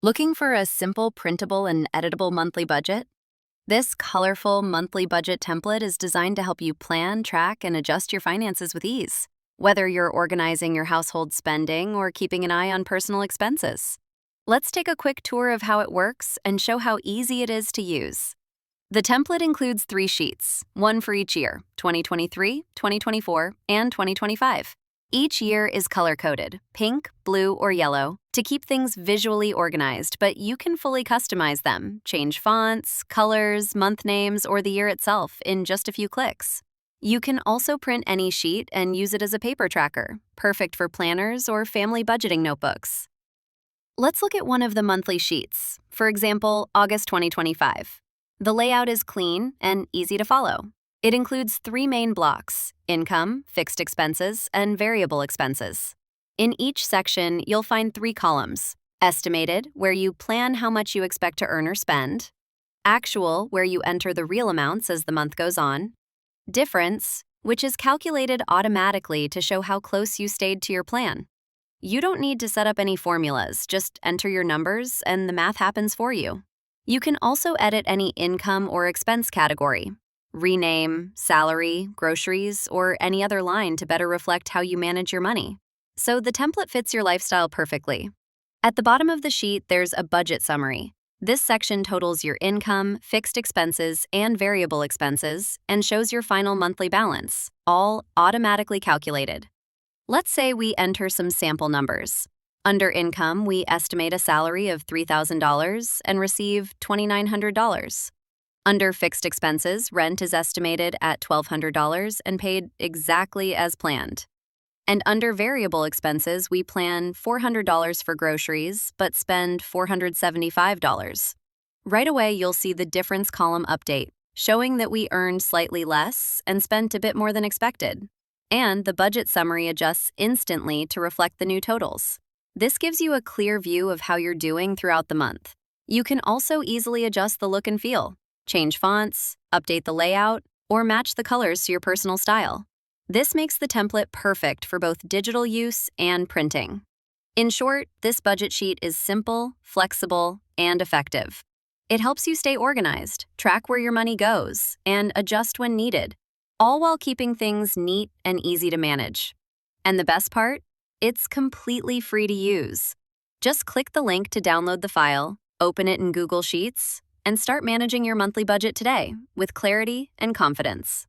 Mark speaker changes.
Speaker 1: Looking for a simple, printable, and editable monthly budget? This colorful monthly budget template is designed to help you plan, track, and adjust your finances with ease, whether you're organizing your household spending or keeping an eye on personal expenses. Let's take a quick tour of how it works and show how easy it is to use. The template includes 3 sheets, one for each year: 2023, 2024, and 2025. Each year is color-coded, pink, blue, or yellow, to keep things visually organized, but you can fully customize them, change fonts, colors, month names, or the year itself in just a few clicks. You can also print any sheet and use it as a paper tracker, perfect for planners or family budgeting notebooks. Let's look at one of the monthly sheets, for example, August 2025. The layout is clean and easy to follow. It includes 3 main blocks: income, fixed expenses, and variable expenses. In each section, you'll find 3 columns: estimated, where you plan how much you expect to earn or spend; actual, where you enter the real amounts as the month goes on; difference, which is calculated automatically to show how close you stayed to your plan. You don't need to set up any formulas, just enter your numbers and the math happens for you. You can also edit any income or expense category, rename, salary, groceries, or any other line to better reflect how you manage your money. So the template fits your lifestyle perfectly. At the bottom of the sheet, there's a budget summary. This section totals your income, fixed expenses, and variable expenses, and shows your final monthly balance, all automatically calculated. Let's say we enter some sample numbers. Under income, we estimate a salary of $3,000 and receive $2,900. Under fixed expenses, rent is estimated at $1,200 and paid exactly as planned. And under variable expenses, we plan $400 for groceries, but spend $475. Right away, you'll see the difference column update, showing that we earned slightly less and spent a bit more than expected. And the budget summary adjusts instantly to reflect the new totals. This gives you a clear view of how you're doing throughout the month. You can also easily adjust the look and feel, change fonts, update the layout, or match the colors to your personal style. This makes the template perfect for both digital use and printing. In short, this budget sheet is simple, flexible, and effective. It helps you stay organized, track where your money goes, and adjust when needed, all while keeping things neat and easy to manage. And the best part? It's completely free to use. Just click the link to download the file, open it in Google Sheets, and start managing your monthly budget today with clarity and confidence.